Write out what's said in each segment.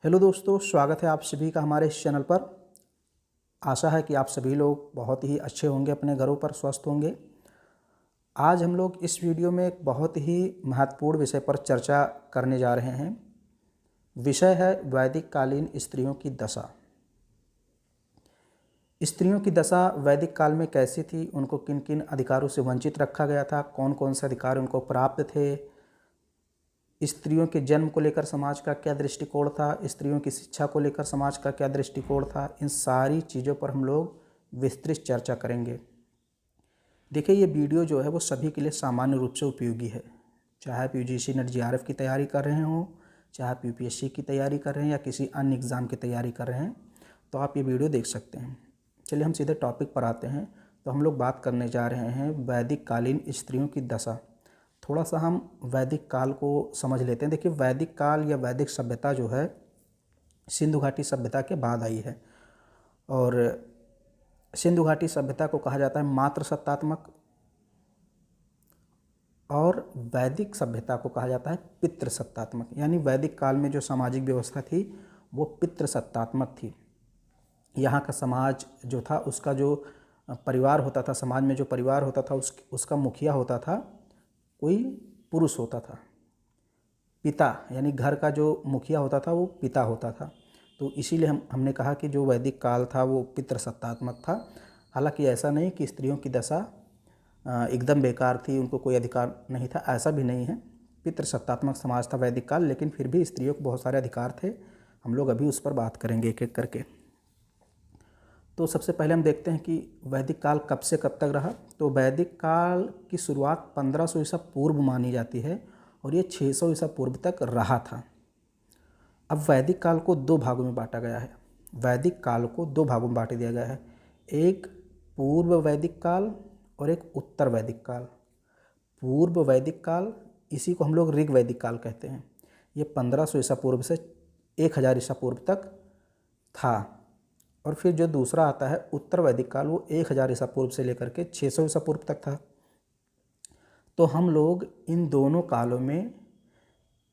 Hello दोस्तों, स्वागत है आप सभी का हमारे इस चैनल पर। आशा है कि आप सभी लोग बहुत ही अच्छे होंगे, अपने घरों पर स्वस्थ होंगे। आज हम लोग इस वीडियो में एक बहुत ही महत्वपूर्ण विषय पर चर्चा करने जा रहे हैं। विषय है वैदिक कालीन स्त्रियों की दशा। स्त्रियों की दशा वैदिक काल में कैसी थी, उनको किन किन अधिकारों से वंचित रखा गया था, कौन कौन से अधिकार उनको प्राप्त थे, स्त्रियों के जन्म को लेकर समाज का क्या दृष्टिकोण था, स्त्रियों की शिक्षा को लेकर समाज का क्या दृष्टिकोण था, इन सारी चीज़ों पर हम लोग विस्तृत चर्चा करेंगे। देखिए, ये वीडियो जो है वो सभी के लिए सामान्य रूप से उपयोगी है। चाहे आप यूजीसी नेट जीआरएफ की तैयारी कर रहे हों, चाहे आप यूपीएससी की तैयारी कर रहे हैं या किसी अन्य एग्ज़ाम की तैयारी कर रहे हैं, तो आप ये वीडियो देख सकते हैं। चलिए हम सीधे टॉपिक पर आते हैं। तो हम लोग बात करने जा रहे हैं वैदिक कालीन स्त्रियों की दशा। थोड़ा सा हम वैदिक काल को समझ लेते हैं। देखिए, वैदिक काल या वैदिक सभ्यता जो है सिंधु घाटी सभ्यता के बाद आई है, और सिंधु घाटी सभ्यता को कहा जाता है मात्र सत्तात्मक, और वैदिक सभ्यता को कहा जाता है पितृसत्तात्मक। यानी वैदिक काल में जो सामाजिक व्यवस्था थी वो पितृसत्तात्मक थी। यहाँ का समाज जो था, उसका जो परिवार होता था, समाज में जो परिवार होता था उसका मुखिया होता था, कोई पुरुष होता था। पिता यानी घर का जो मुखिया होता था वो पिता होता था। तो इसीलिए हमने कहा कि जो वैदिक काल था वो पितृसत्तात्मक था। हालांकि ऐसा नहीं कि स्त्रियों की दशा एकदम बेकार थी, उनको कोई अधिकार नहीं था, ऐसा भी नहीं है। पितृसत्तात्मक समाज था वैदिक काल, लेकिन फिर भी स्त्रियों को बहुत सारे अधिकार थे। हम लोग अभी उस पर बात करेंगे एक एक करके। तो सबसे पहले हम देखते हैं कि वैदिक काल कब से कब तक रहा। तो वैदिक काल की शुरुआत 1500 ईसा पूर्व मानी जाती है और ये 600 ईसा पूर्व तक रहा था। अब वैदिक काल को दो भागों में बांटा गया है। वैदिक काल को दो भागों में बांट दिया गया है, एक पूर्व वैदिक काल और एक उत्तर वैदिक काल। पूर्व वैदिक काल, इसी को हम लोग ऋग वैदिक काल कहते हैं। ये 1500 ईसा पूर्व से 1000 ईसा पूर्व तक था। और फिर जो दूसरा आता है उत्तर वैदिक काल, वो 1000 ईसा पूर्व से लेकर के 600 ईसा पूर्व तक था। तो हम लोग इन दोनों कालों में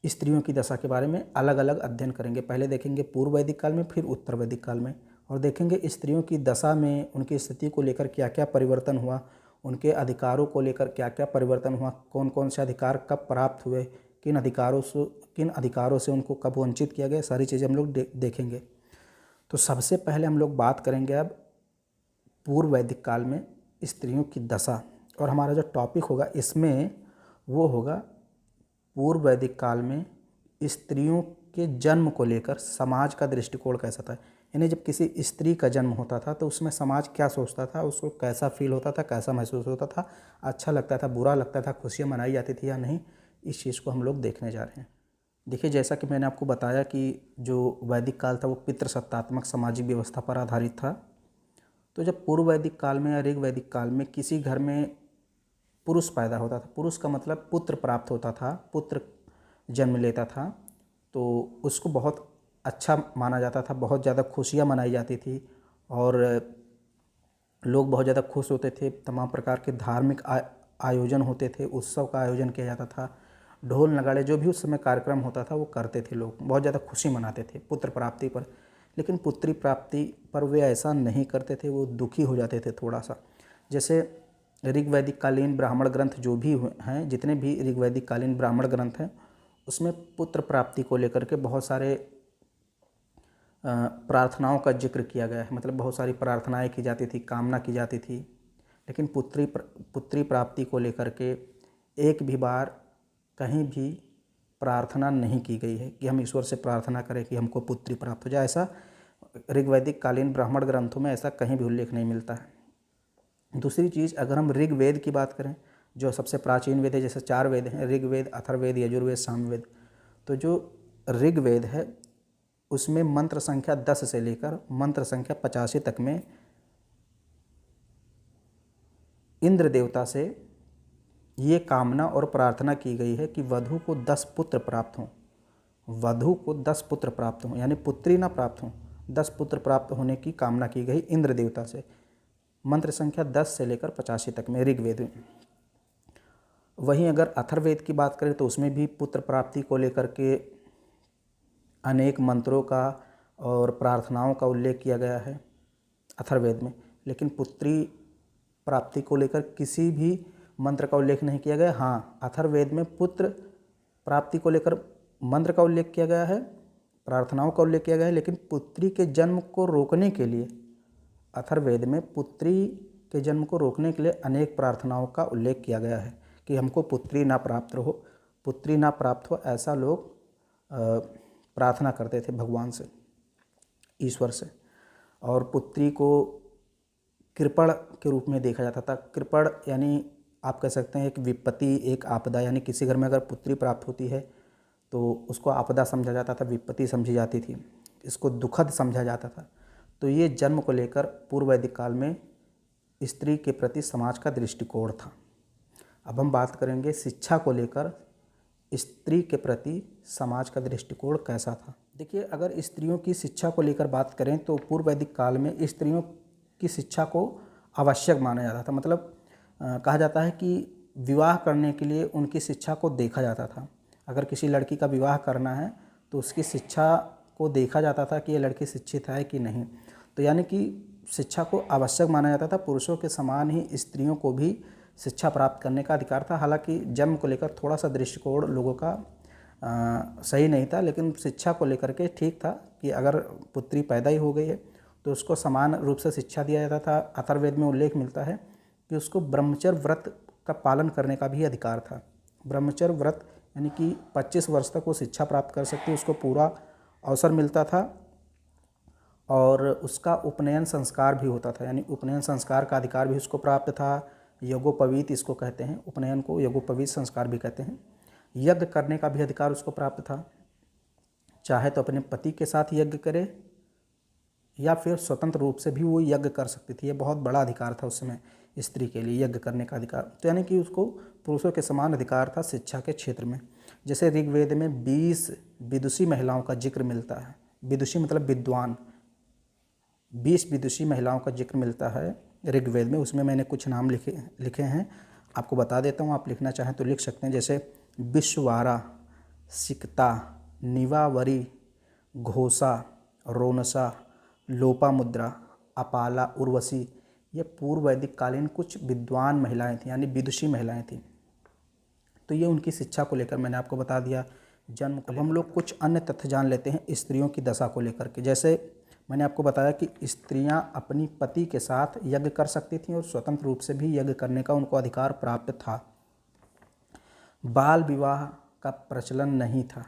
स्त्रियों की दशा के बारे में अलग अलग अध्ययन करेंगे। पहले देखेंगे पूर्व वैदिक काल में, फिर उत्तर वैदिक काल में, और देखेंगे स्त्रियों की दशा में उनकी स्थिति को लेकर क्या क्या परिवर्तन हुआ, उनके अधिकारों को लेकर क्या क्या परिवर्तन हुआ, कौन कौन से अधिकार कब प्राप्त हुए, किन अधिकारों से उनको कब वंचित किया गया, सारी चीज़ें हम लोग देखेंगे। तो सबसे पहले हम लोग बात करेंगे अब पूर्व वैदिक काल में स्त्रियों की दशा, और हमारा जो टॉपिक होगा इसमें वो होगा पूर्व वैदिक काल में स्त्रियों के जन्म को लेकर समाज का दृष्टिकोण कैसा था। यानी जब किसी स्त्री का जन्म होता था तो उसमें समाज क्या सोचता था, उसको कैसा फील होता था, कैसा महसूस होता था, अच्छा लगता था, बुरा लगता था, खुशियाँ मनाई जाती थी या नहीं, इस चीज़ को हम लोग देखने जा रहे हैं। देखिए, जैसा कि मैंने आपको बताया कि जो वैदिक काल था वो पितृसत्तात्मक सामाजिक व्यवस्था पर आधारित था। तो जब पूर्व वैदिक काल में या ऋग वैदिक काल में किसी घर में पुरुष पैदा होता था, पुरुष का मतलब पुत्र प्राप्त होता था, पुत्र जन्म लेता था, तो उसको बहुत अच्छा माना जाता था, बहुत ज़्यादा खुशियाँ मनाई जाती थी और लोग बहुत ज़्यादा खुश होते थे। तमाम प्रकार के धार्मिक आयोजन होते थे, उत्सव का आयोजन किया जाता था, ढोल नगाड़े जो भी उस समय कार्यक्रम होता था वो करते थे, लोग बहुत ज़्यादा खुशी मनाते थे पुत्र प्राप्ति पर। लेकिन पुत्री प्राप्ति पर वे ऐसा नहीं करते थे, वो दुखी हो जाते थे थोड़ा सा। जैसे ऋग्वैदिक कालीन ब्राह्मण ग्रंथ जो भी हैं, जितने भी ऋग्वैदिक कालीन ब्राह्मण ग्रंथ हैं, उसमें पुत्र प्राप्ति को लेकर के बहुत सारे प्रार्थनाओं का जिक्र किया गया है। मतलब बहुत सारी प्रार्थनाएं की जाती थी, कामना की जाती थी, लेकिन पुत्री प्राप्ति को लेकर के एक भी बार कहीं भी प्रार्थना नहीं की गई है कि हम ईश्वर से प्रार्थना करें कि हमको पुत्री प्राप्त हो जाए। ऐसा ऋग्वैदिक कालीन ब्राह्मण ग्रंथों में ऐसा कहीं भी उल्लेख नहीं मिलता है। दूसरी चीज़, अगर हम ऋग्वेद की बात करें, जो सबसे प्राचीन वेद है, जैसे 4 वेद हैं, ऋग्वेद, अथर्ववेद, यजुर्वेद, सामवेद, तो जो ऋग्वेद है उसमें मंत्र संख्या 10 से लेकर मंत्र संख्या 85 तक में इंद्र देवता से ये कामना और प्रार्थना की गई है कि वधु को 10 पुत्र प्राप्त हों, वधु को 10 पुत्र प्राप्त हों, यानी पुत्री ना प्राप्त हों, 10 पुत्र प्राप्त होने की कामना की गई इंद्र देवता से। मंत्र संख्या 10 से लेकर 85 तक में ऋग्वेद में। वहीं अगर अथर्ववेद की बात करें तो उसमें भी पुत्र प्राप्ति को लेकर के अनेक मंत्रों का और प्रार्थनाओं का उल्लेख किया गया है अथर्ववेद में, लेकिन पुत्री प्राप्ति को लेकर किसी भी मंत्र का उल्लेख नहीं किया गया। हाँ, अथर्ववेद में पुत्र प्राप्ति को लेकर मंत्र का उल्लेख किया गया है, प्रार्थनाओं का उल्लेख किया गया है, लेकिन पुत्री के जन्म को रोकने के लिए अथर्ववेद में पुत्री के जन्म को रोकने के लिए अनेक प्रार्थनाओं का उल्लेख किया गया है कि हमको पुत्री ना प्राप्त हो, ऐसा लोग प्रार्थना करते थे भगवान से, ईश्वर से। और पुत्री को कृपण के रूप में देखा जाता था। कृपण यानी आप कह सकते हैं एक विपत्ति, एक आपदा, यानी किसी घर में अगर पुत्री प्राप्त होती है तो उसको आपदा समझा जाता था, विपत्ति समझी जाती थी, इसको दुखद समझा जाता था। तो ये जन्म को लेकर पूर्व वैदिक काल में स्त्री के प्रति समाज का दृष्टिकोण था। अब हम बात करेंगे शिक्षा को लेकर स्त्री के प्रति समाज का दृष्टिकोण कैसा था। देखिए, अगर स्त्रियों की शिक्षा को लेकर बात करें तो पूर्व वैदिक काल में स्त्रियों की शिक्षा को आवश्यक माना जाता था। मतलब कहा जाता है कि विवाह करने के लिए उनकी शिक्षा को देखा जाता था। अगर किसी लड़की का विवाह करना है तो उसकी शिक्षा को देखा जाता था कि ये लड़की शिक्षित है कि नहीं। तो यानी कि शिक्षा को आवश्यक माना जाता था। पुरुषों के समान ही स्त्रियों को भी शिक्षा प्राप्त करने का अधिकार था। हालांकि जन्म को लेकर थोड़ा सा दृष्टिकोण लोगों का सही नहीं था, लेकिन शिक्षा को लेकर के ठीक था कि अगर पुत्री पैदा ही हो गई है तो उसको समान रूप से शिक्षा दिया जाता था। अथर्ववेद में उल्लेख मिलता है कि उसको ब्रह्मचर्य व्रत का पालन करने का भी अधिकार था। ब्रह्मचर्य व्रत यानी कि 25 वर्ष तक वो शिक्षा प्राप्त कर सकती, उसको पूरा अवसर मिलता था। और उसका उपनयन संस्कार भी होता था, यानी उपनयन संस्कार का अधिकार भी उसको प्राप्त था। यज्ञोपवीत इसको कहते हैं, उपनयन को यज्ञोपवीत संस्कार भी कहते हैं। यज्ञ करने का भी अधिकार उसको प्राप्त था, चाहे तो अपने पति के साथ यज्ञ करे या फिर स्वतंत्र रूप से भी वो यज्ञ कर सकती थी। ये बहुत बड़ा अधिकार था उस समय स्त्री के लिए, यज्ञ करने का अधिकार। तो यानी कि उसको पुरुषों के समान अधिकार था शिक्षा के क्षेत्र में। जैसे ऋग्वेद में 20 विदुषी महिलाओं का जिक्र मिलता है। विदुषी मतलब विद्वान, 20 विदुषी महिलाओं का जिक्र मिलता है ऋग्वेद में। उसमें मैंने कुछ नाम लिखे हैं, आपको बता देता हूँ, आप लिखना चाहें तो लिख सकते हैं। जैसे विश्वारा, सिकता, निवावरी, घोषा, रोनसा, लोपामुद्रा, अपाला, उर्वशी, ये पूर्व वैदिक कालीन कुछ विद्वान महिलाएं थीं, यानी विदुषी महिलाएं थीं। तो ये उनकी शिक्षा को लेकर मैंने आपको बता दिया, जन्म को। हम लोग कुछ अन्य तथ्य जान लेते हैं स्त्रियों की दशा को लेकर के। जैसे मैंने आपको बताया कि स्त्रियां अपनी पति के साथ यज्ञ कर सकती थीं और स्वतंत्र रूप से भी यज्ञ करने का उनको अधिकार प्राप्त था। बाल विवाह का प्रचलन नहीं था,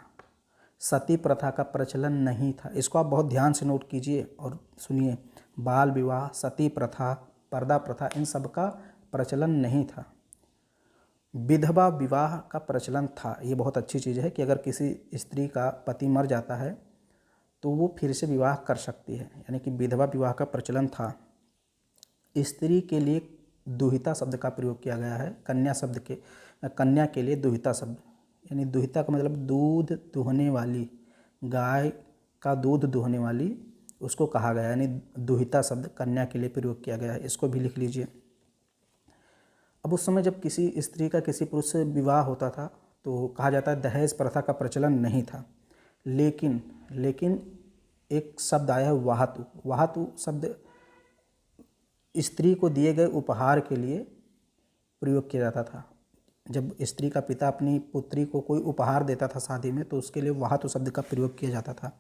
सती प्रथा का प्रचलन नहीं था। इसको आप बहुत ध्यान से नोट कीजिए और सुनिए। बाल विवाह, सती प्रथा, पर्दा प्रथा, इन सब का प्रचलन नहीं था। विधवा विवाह का प्रचलन था। ये बहुत अच्छी चीज़ है कि अगर किसी स्त्री का पति मर जाता है तो वो फिर से विवाह कर सकती है, यानी कि विधवा विवाह का प्रचलन था। स्त्री के लिए दुहिता शब्द का प्रयोग किया गया है। कन्या के लिए दुहिता शब्द, यानी दुहिता का मतलब दूध दुहने वाली, गाय का दूध दुहने वाली, उसको कहा गया, यानी दुहिता शब्द कन्या के लिए प्रयोग किया गया है। इसको भी लिख लीजिए। अब उस समय जब किसी स्त्री का किसी पुरुष से विवाह होता था तो कहा जाता है दहेज प्रथा का प्रचलन नहीं था। लेकिन एक शब्द आया है वाहतु। वाहतु शब्द स्त्री को दिए गए उपहार के लिए प्रयोग किया जाता था। जब स्त्री का पिता अपनी पुत्री को कोई उपहार देता था शादी में तो उसके लिए वाहतु शब्द का प्रयोग किया जाता था।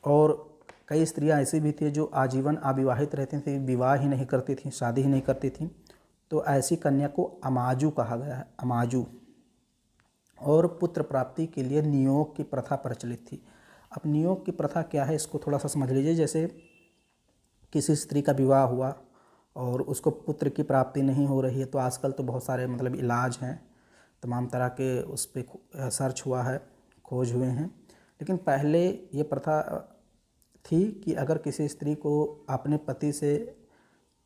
और कई स्त्रियां ऐसी भी थी जो आजीवन अविवाहित रहती थीं, विवाह ही नहीं करती थीं, शादी ही नहीं करती थीं। तो ऐसी कन्या को अमाजु कहा गया है, अमाजु। और पुत्र प्राप्ति के लिए नियोग की प्रथा प्रचलित थी। अब नियोग की प्रथा क्या है इसको थोड़ा सा समझ लीजिए। जैसे किसी स्त्री का विवाह हुआ और उसको पुत्र की प्राप्ति नहीं हो रही है तो आजकल तो बहुत सारे मतलब इलाज हैं, तमाम तरह के उस पर सर्च हुआ है, खोज हुए हैं। लेकिन पहले ये प्रथा थी कि अगर किसी स्त्री को अपने पति से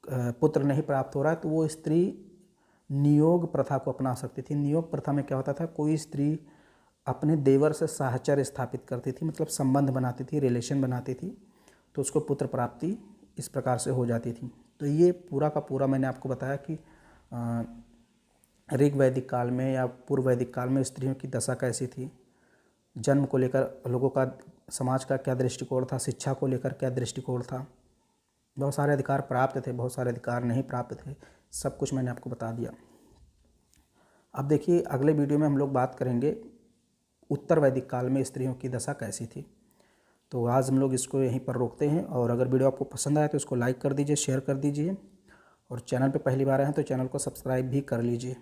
पुत्र नहीं प्राप्त हो रहा है तो वो स्त्री नियोग प्रथा को अपना सकती थी। नियोग प्रथा में क्या होता था, कोई स्त्री अपने देवर से साहचर्य स्थापित करती थी, मतलब संबंध बनाती थी, रिलेशन बनाती थी, तो उसको पुत्र प्राप्ति इस प्रकार से हो जाती थी। तो ये पूरा का पूरा मैंने आपको बताया कि ऋग वैदिक काल में या पूर्व वैदिक काल में स्त्रियों की दशा कैसी थी। जन्म को लेकर लोगों का, समाज का क्या दृष्टिकोण था, शिक्षा को लेकर क्या दृष्टिकोण था। बहुत सारे अधिकार प्राप्त थे, बहुत सारे अधिकार नहीं प्राप्त थे, सब कुछ मैंने आपको बता दिया। अब देखिए अगले वीडियो में हम लोग बात करेंगे उत्तर वैदिक काल में स्त्रियों की दशा कैसी थी। तो आज हम लोग इसको यहीं पर रोकते हैं, और अगर वीडियो आपको पसंद आए तो इसको लाइक कर दीजिए, शेयर कर दीजिए, और चैनल पे पहली बार आए हैं तो चैनल को सब्सक्राइब भी कर लीजिए।